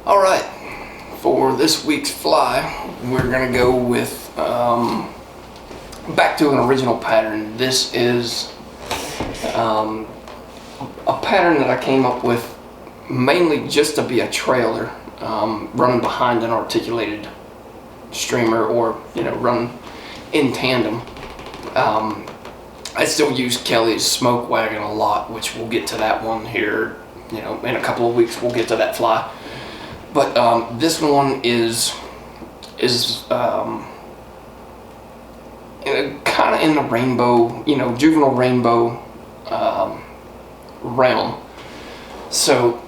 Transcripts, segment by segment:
Alright, for this week's fly, we're going to go with back to an original pattern. This is a pattern that I came up with mainly just to be a trailer, running behind an articulated streamer, or run in tandem. I still use Kelly's smoke wagon a lot, which we'll get to that one here. In a couple of weeks we'll get to that fly. But this one is kind of in the rainbow, juvenile rainbow realm. So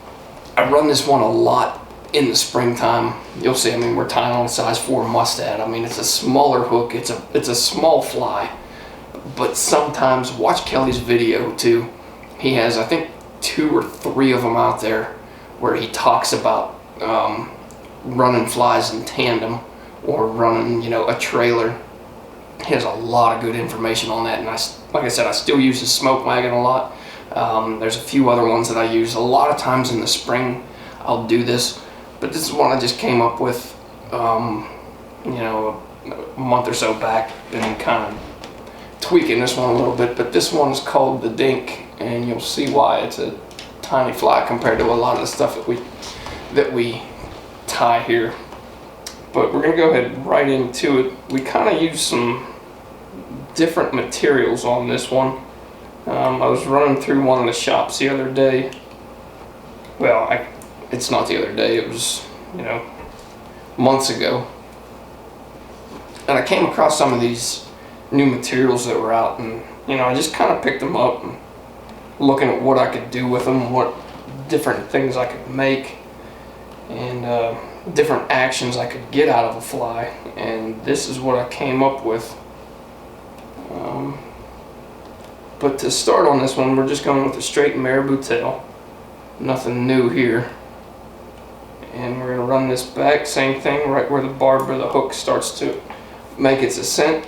I run this one a lot in the springtime. You'll see. We're tying on a size 4 mustad. It's a smaller hook. It's a small fly. But sometimes watch Kelly's video too. He has, I think, 2 or 3 of them out there where he talks about running flies in tandem or running, a trailer. He has a lot of good information on that, and like I said, I still use the smoke wagon a lot. There's a few other ones that I use. A lot of times in the spring I'll do this, but this is one I just came up with, a month or so back. Been kind of tweaking this one a little bit, but this one is called the Dink, and you'll see why. It's a tiny fly compared to a lot of the stuff that we tie here. But we're gonna go ahead right into it. We kind of use some different materials on this one. I was running through one of the shops the other day. Well, it's not the other day, it was, months ago. And I came across some of these new materials that were out, and I just kind of picked them up and looking at what I could do with them, what different things I could make, and different actions I could get out of a fly, and this is what I came up with. But to start on this one, we're just going with a straight Marabou tail. Nothing new here. And we're going to run this back, same thing, right where the barb or the hook starts to make its ascent.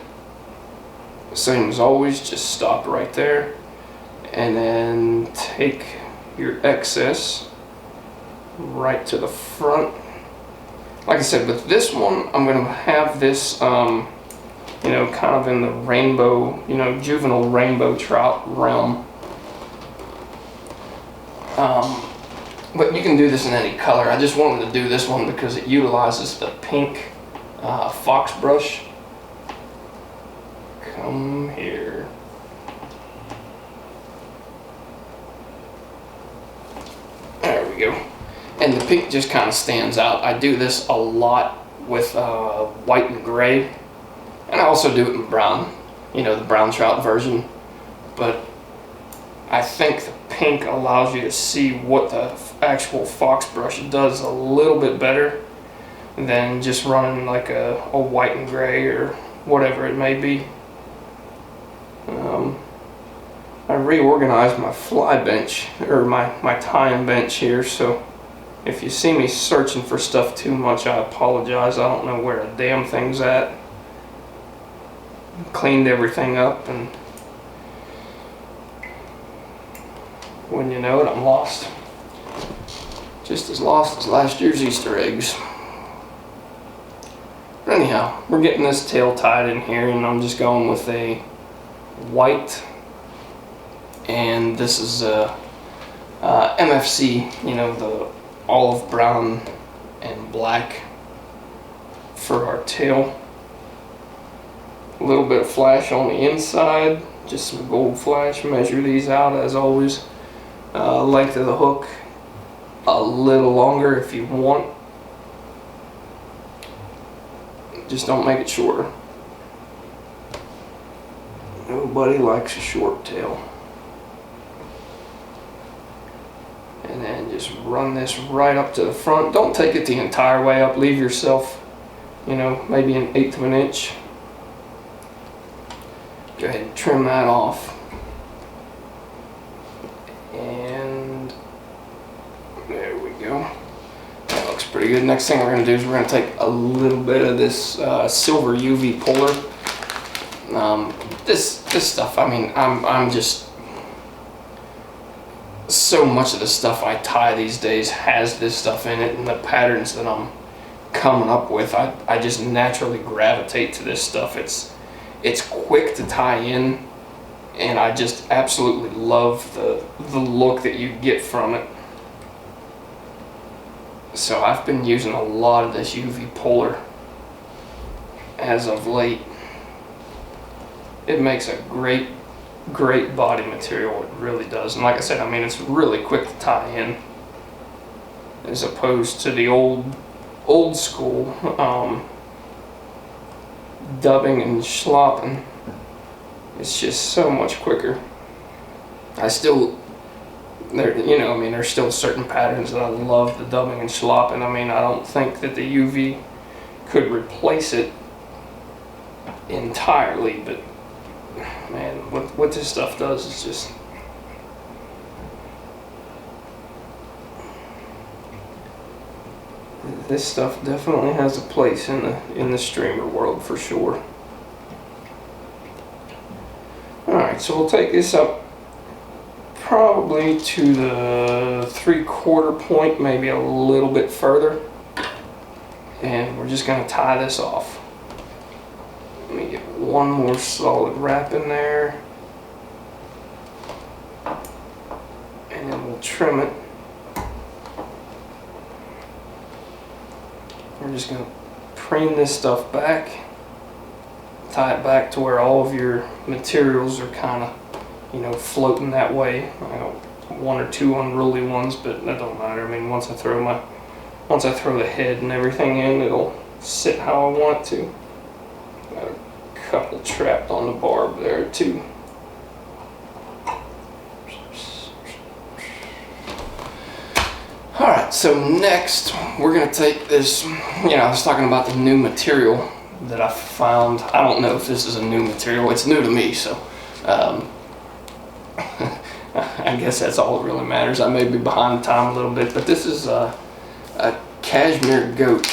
Same as always, just stop right there, and then take your excess right to the front. Like I said, with this one, I'm going to have this, kind of in the rainbow, juvenile rainbow trout realm. But you can do this in any color. I just wanted to do this one because it utilizes the pink fox brush. Come here. There we go. And the pink just kind of stands out. I do this a lot with white and gray, and I also do it in brown, the brown trout version. But I think the pink allows you to see what the actual fox brush does a little bit better than just running like a white and gray or whatever it may be. I reorganized my fly bench, or my tying bench here, so if you see me searching for stuff too much, I apologize. I don't know where a damn thing's at. Cleaned everything up, and when you know it, I'm lost. Just as lost as last year's Easter eggs. But anyhow, we're getting this tail tied in here, and I'm just going with a white, and this is MFC, the olive brown and black for our tail. A little bit of flash on the inside, just some gold flash. Measure these out as always. Length of the hook a little longer if you want, just don't make it shorter. Nobody likes a short tail. And then just run this right up to the front. Don't take it the entire way up. Leave yourself, maybe 1/8 of an inch. Go ahead and trim that off. And there we go. That looks pretty good. Next thing we're going to do is we're going to take a little bit of this silver UV puller. This stuff, I'm just so much of the stuff I tie these days has this stuff in it, and the patterns that I'm coming up with, I just naturally gravitate to this stuff. It's quick to tie in, and I just absolutely love the look that you get from it. So I've been using a lot of this UV puller as of late. It makes a great body material, it really does. And like I said, I mean, it's really quick to tie in as opposed to the old school dubbing and slopping. It's just so much quicker. I still, there's still certain patterns that I love the dubbing and slopping. I mean, I don't think that the UV could replace it entirely, but man, what this stuff does is just, this stuff definitely has a place in the streamer world for sure. Alright, so we'll take this up probably to the 3/4 point, maybe a little bit further, and we're just going to tie this off. Let me get one more solid wrap in there, and then we'll trim it. We're just going to preen this stuff back, tie it back to where all of your materials are kind of, floating that way. I got one or two unruly ones, but that don't matter. I mean, once I throw the head and everything in, it'll sit how I want it to. Got a couple trapped on the barb there too. Alright, so next we're going to take this, I was talking about the new material that I found. I don't know if this is a new material. It's new to me, so I guess that's all that really matters. I may be behind time a little bit, but this is a cashmere goat.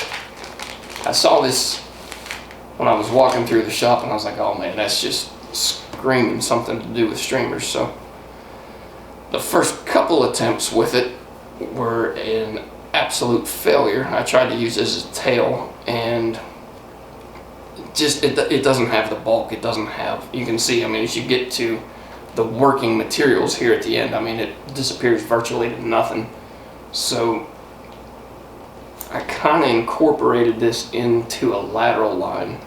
I saw this when I was walking through the shop, and I was like, oh man, that's just screaming something to do with streamers. So the first couple attempts with it were an absolute failure. I tried to use this as a tail, and it doesn't have the bulk. It doesn't have, you can see, I mean, as you get to the working materials here at the end, I mean, it disappears virtually to nothing. So I kind of incorporated this into a lateral line,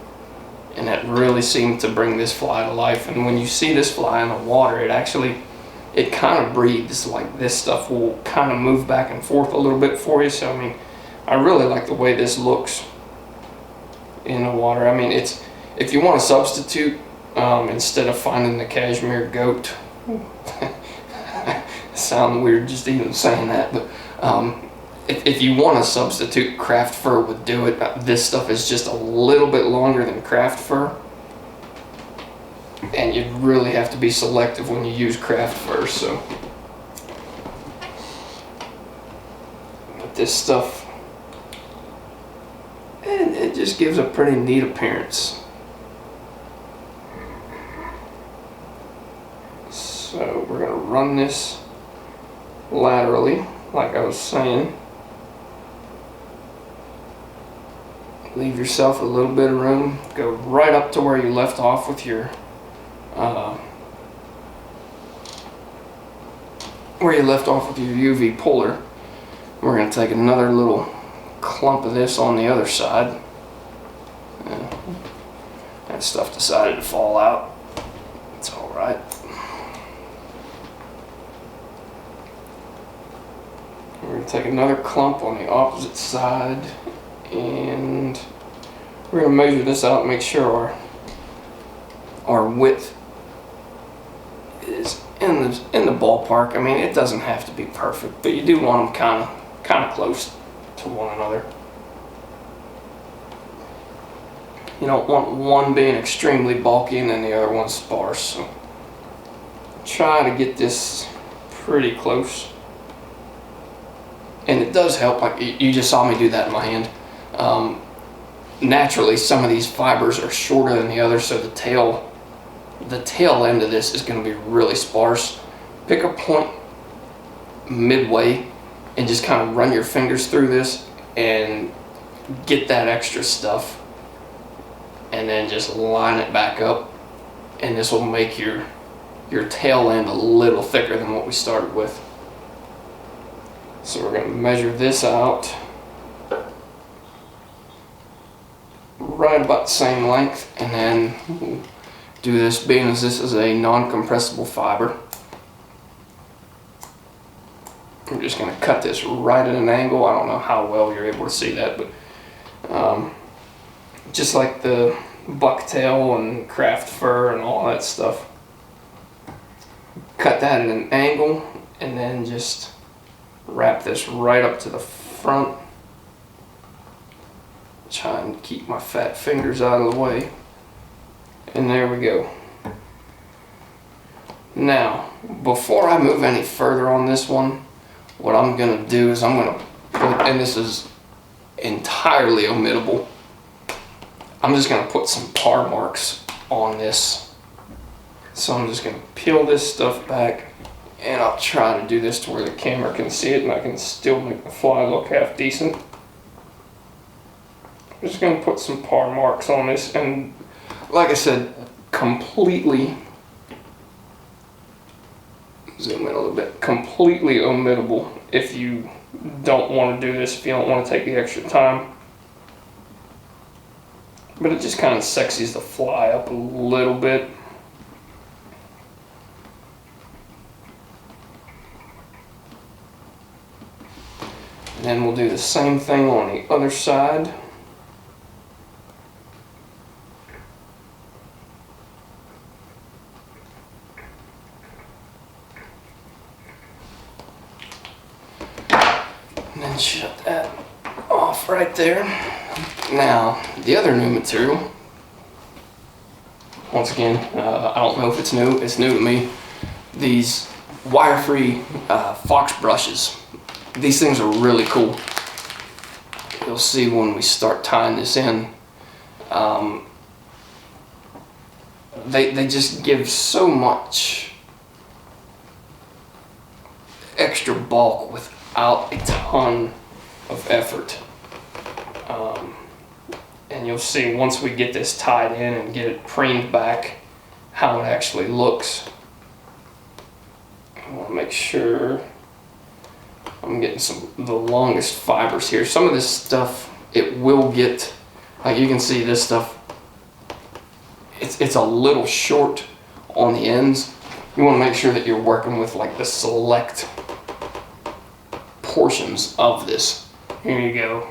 and that really seemed to bring this fly to life. And when you see this fly in the water, it kind of breathes. Like, this stuff will kind of move back and forth a little bit for you. So I mean, I really like the way this looks in the water. I mean, if you want to substitute, instead of finding the cashmere goat, sound weird just even saying that, but if you want to substitute craft fur with do it, this stuff is just a little bit longer than craft fur, and you really have to be selective when you use craft fur. So but this stuff, it just gives a pretty neat appearance. So we're going to run this laterally, like I was saying. Leave yourself a little bit of room. Go right up to where you left off with your UV puller. We're going to take another little clump of this on the other side. That stuff decided to fall out. It's all right. We're going to take another clump on the opposite side, and we're going to measure this out and make sure our width is in the ballpark. I mean, it doesn't have to be perfect, but you do want them kind of close to one another. You don't want one being extremely bulky and then the other one sparse. So try to get this pretty close. And it does help, like you just saw me do that in my hand. Naturally, some of these fibers are shorter than the others, so the tail end of this is going to be really sparse. Pick a point midway and just kind of run your fingers through this and get that extra stuff, and then just line it back up, and this will make your tail end a little thicker than what we started with. So we're going to measure this out right about the same length, and then we'll do this, being as this is a non-compressible fiber. I'm just going to cut this right at an angle. I don't know how well you're able to see that, but just like the bucktail and craft fur and all that stuff. Cut that at an angle, and then just wrap this right up to the front. Try and keep my fat fingers out of the way. And there we go. Now, before I move any further on this one, what I'm going to do is I'm going to put, and this is entirely omittable, I'm just going to put some par marks on this. So I'm just going to peel this stuff back, and I'll try to do this to where the camera can see it and I can still make the fly look half decent. I'm just going to put some par marks on this, and like I said, completely, zoom in a little bit, completely omittable if you don't want to do this, if you don't want to take the extra time. But it just kind of sexies the fly up a little bit. And then we'll do the same thing on the other side. And then shut that off right there. Now, the other new material, once again, I don't know if it's new to me, these wire-free fox brushes. These things are really cool. You'll see when we start tying this in, they just give so much extra bulk without a ton of effort. And you'll see once we get this tied in and get it preened back how it actually looks. I want to make sure I'm getting the longest fibers here. Some of this stuff, it will get, like you can see this stuff, it's a little short on the ends. You want to make sure that you're working with like the select portions of this. Here you go.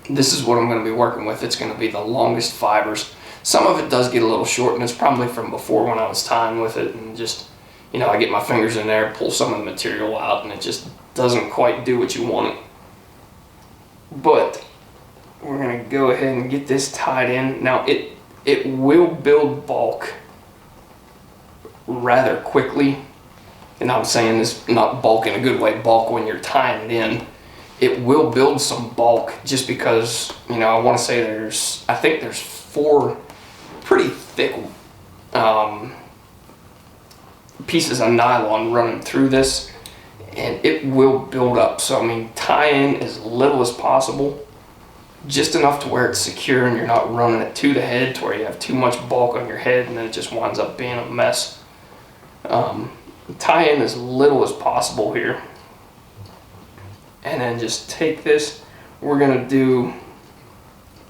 This is what I'm going to be working with. It's going to be the longest fibers. Some of it does get a little short, and it's probably from before when I was tying with it, and just, you know, I get my fingers in there, pull some of the material out, and it just doesn't quite do what you want it. But we're going to go ahead and get this tied in. Now it will build bulk rather quickly, and I'm saying this not bulk in a good way, bulk when you're tying it in. It will build some bulk just because, you know, I want to say I think there's 4 pretty thick pieces of nylon running through this, and it will build up. So I mean, tie in as little as possible, just enough to where it's secure and you're not running it to the head to where you have too much bulk on your head and then it just winds up being a mess. Tie in as little as possible here, and then just take this. We're gonna do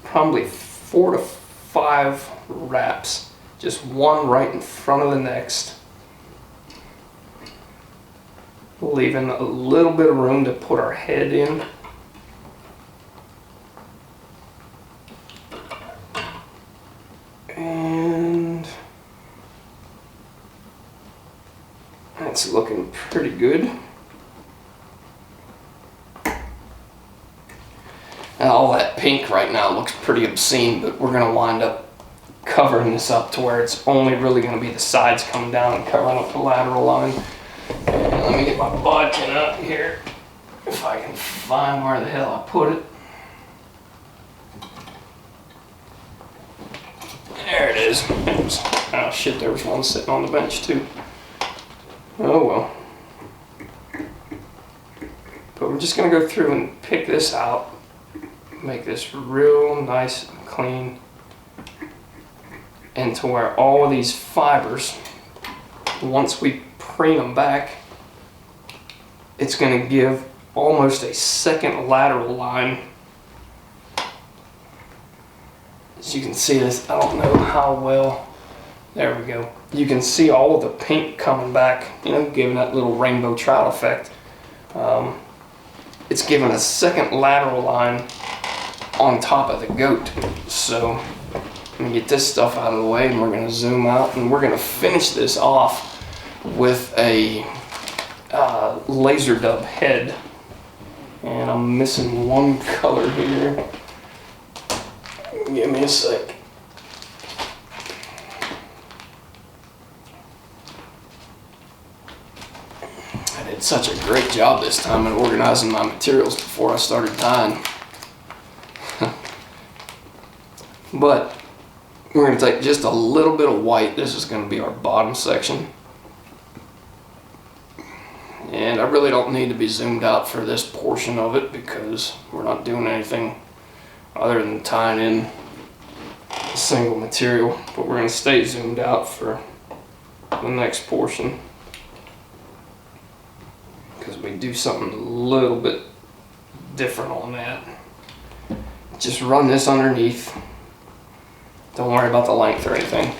probably 4 to 5 wraps, just one right in front of the next, leaving a little bit of room to put our head in. And that's looking pretty good. Now, all that pink right now looks pretty obscene, but we're going to wind up covering this up to where it's only really going to be the sides coming down and covering up the lateral line. And let me get my bodkin out here, if I can find where the hell I put it. There it is. Oh shit, there was one sitting on the bench too. Oh well. just going to go through and pick this out, make this real nice and clean, and to where all of these fibers, once we preen them back, it's going to give almost a second lateral line. As you can see this, I don't know how well, there we go. You can see all of the pink coming back, you know, giving that little rainbow trout effect. It's giving a second lateral line on top of the goat. So I'm gonna get this stuff out of the way, and we're gonna zoom out, and we're gonna finish this off with a laser dub head. And I'm missing one color here. Give me a sec. I did such a great job this time in organizing my materials before I started dyeing. But we're going to take just a little bit of white. This is going to be our bottom section. And I really don't need to be zoomed out for this portion of it because we're not doing anything other than tying in a single material. But we're going to stay zoomed out for the next portion, because we do something a little bit different on that. Just run this underneath. Don't worry about the length or anything.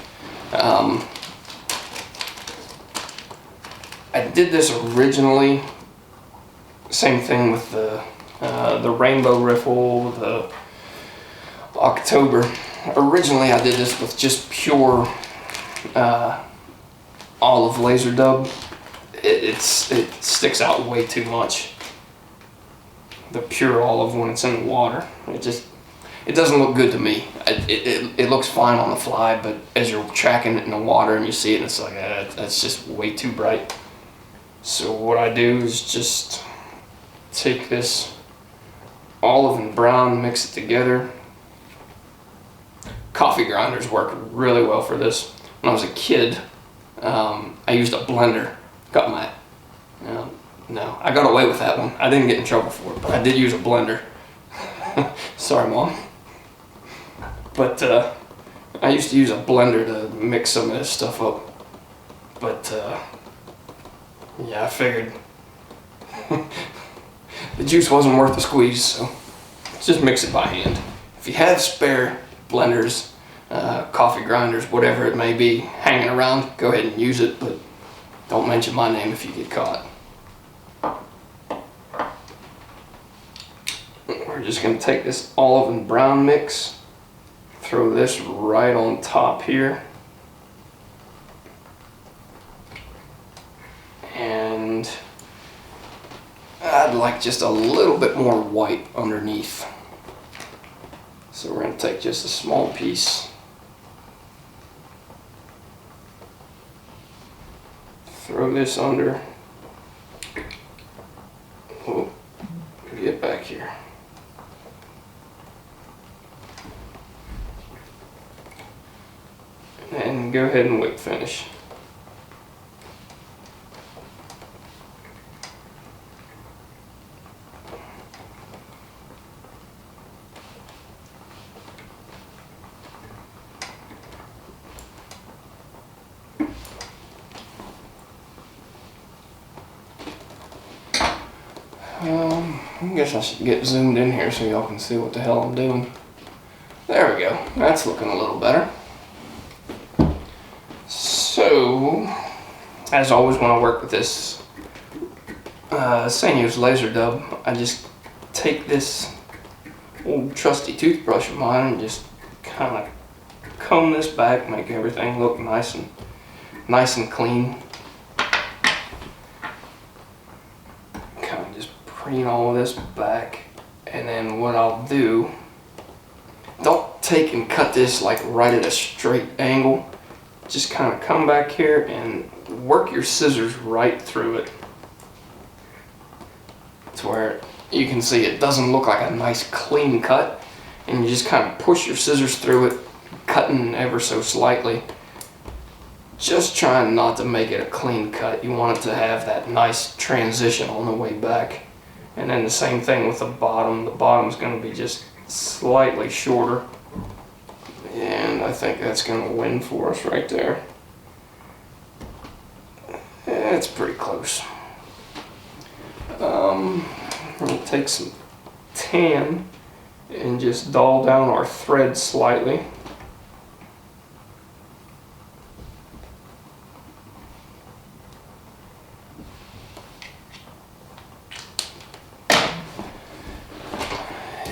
I did this originally, same thing with the rainbow riffle, the October. Originally I did this with just pure olive laser dub. It sticks out way too much, the pure olive, when it's in the water. It doesn't look good to me. It looks fine on the fly, but as you're tracking it in the water and you see it, it's like, that's just way too bright. So what I do is just take this olive and brown, mix it together. Coffee grinders work really well for this. When I was a kid, I used a blender. No, I got away with that one. I didn't get in trouble for it, but I did use a blender. Sorry, Mom. But I used to use a blender to mix some of this stuff up. But yeah, I figured the juice wasn't worth the squeeze, so just mix it by hand. If you have spare blenders, coffee grinders, whatever it may be, hanging around, go ahead and use it, but don't mention my name if you get caught. We're just going to take this olive and brown mix, throw this right on top here, and I'd like just a little bit more white underneath. So we're going to take just a small piece, throw this under. Oh, get back here. And go ahead and whip finish. I guess I should get zoomed in here so y'all can see what the hell I'm doing. There we go. That's looking a little better. So, as always when I work with this Senyo's laser dub, I just take this old trusty toothbrush of mine and just kind of comb this back, make everything look nice and clean. Kind of just preen all of this back, and then what I'll do, don't take and cut this like right at a straight angle. Just kind of come back here and work your scissors right through it to where you can see it doesn't look like a nice clean cut, and you just kind of push your scissors through it, cutting ever so slightly, just trying not to make it a clean cut. You want it to have that nice transition on the way back, And then the same thing with the bottom. The bottom's going to be just slightly shorter. And I think that's going to win for us right there. It's pretty close. We'll take some tan and just dull down our thread slightly.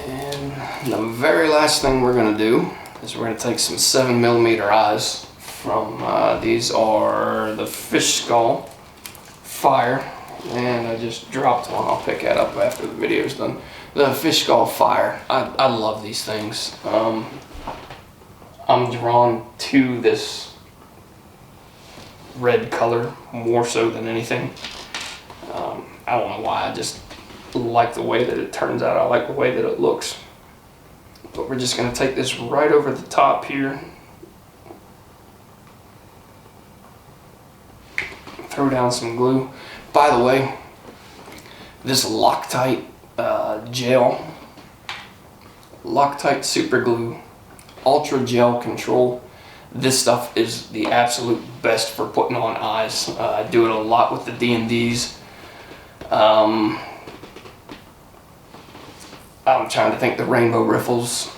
And the very last thing we're going to do is we're going to take some 7mm eyes from, these are the fish skull fire, and I just dropped one. I'll pick that up after the video's done. The fish skull fire, I love these things. I'm drawn to this red color more so than anything. I don't know why, I just like the way that it turns out. I like the way that it looks. But we're just going to take this right over the top here. Throw down some glue. By the way, this Loctite gel, Loctite super glue, ultra gel control, this stuff is the absolute best for putting on eyes. I do it a lot with the D&Ds. I'm trying to think, the rainbow riffles,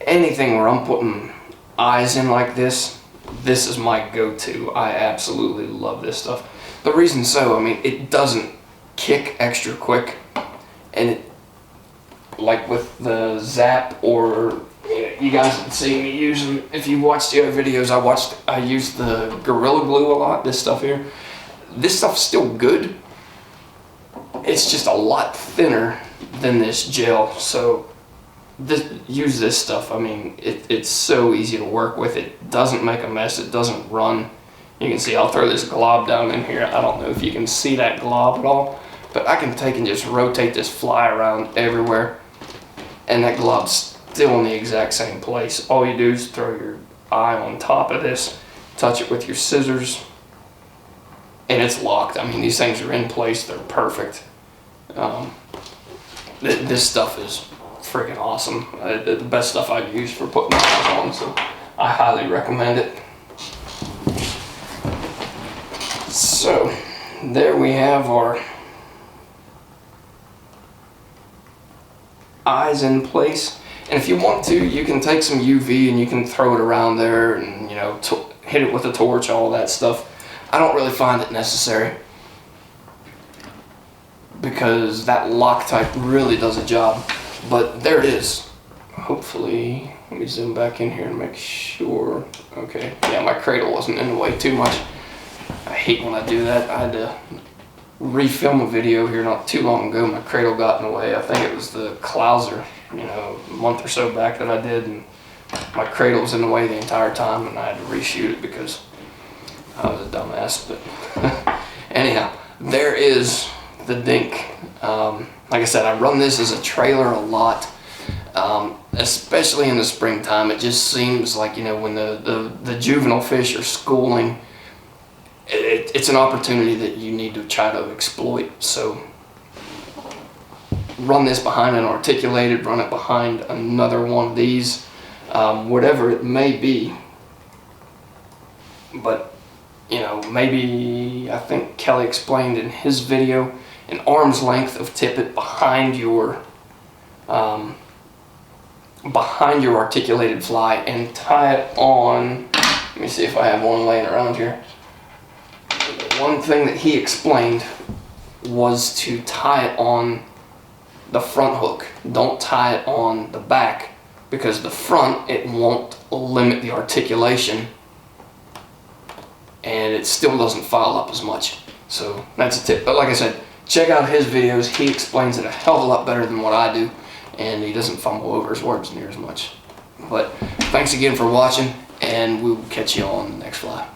anything where I'm putting eyes in like this, this is my go-to. I absolutely love this stuff. The reason so, I mean, it doesn't kick extra quick, and it, like with the Zap, or you guys can see me using, if you watched the other videos I used the Gorilla Glue a lot, this stuff here. This stuff's still good. It's just a lot thinner than this gel, so use this stuff. I mean, it's so easy to work with. It doesn't make a mess, it doesn't run. You can see I'll throw this glob down in here. I don't know if you can see that glob at all, but I can take and just rotate this fly around everywhere, and that glob's still in the exact same place. All you do is throw your eye on top of this, touch it with your scissors, and it's locked. I mean, these things are in place, they're perfect. This stuff is freaking awesome. The best stuff I've used for putting eyes on, so I highly recommend it. So there we have our eyes in place, and if you want to, you can take some UV and you can throw it around there and, you know, hit it with a torch, all that stuff. I don't really find it necessary because that Loctite really does a job. But there it is. Hopefully, let me zoom back in here and make sure. Okay, yeah, my cradle wasn't in the way too much. I hate when I do that. I had to refilm a video here not too long ago. My cradle got in the way. I think it was the Clouser, you know, a month or so back that I did, and my cradle was in the way the entire time, and I had to reshoot it because I was a dumbass. But anyhow, there is the Dink. Like I said, I run this as a trailer a lot, especially in the springtime. It just seems like, you know, when the juvenile fish are schooling, it's an opportunity that you need to try to exploit. So run this behind an articulated, run it behind another one of these, whatever it may be. But, you know, maybe, I think Kelly explained in his video, an arm's length of tippet behind your articulated fly, and tie it on. Let me see if I have one laying around here. One thing that he explained was to tie it on the front hook. Don't tie it on the back, because the front, it won't limit the articulation and it still doesn't file up as much. So that's a tip. But like I said, check out his videos. He explains it a hell of a lot better than what I do, and he doesn't fumble over his words near as much. But thanks again for watching, and we will catch you on the next fly.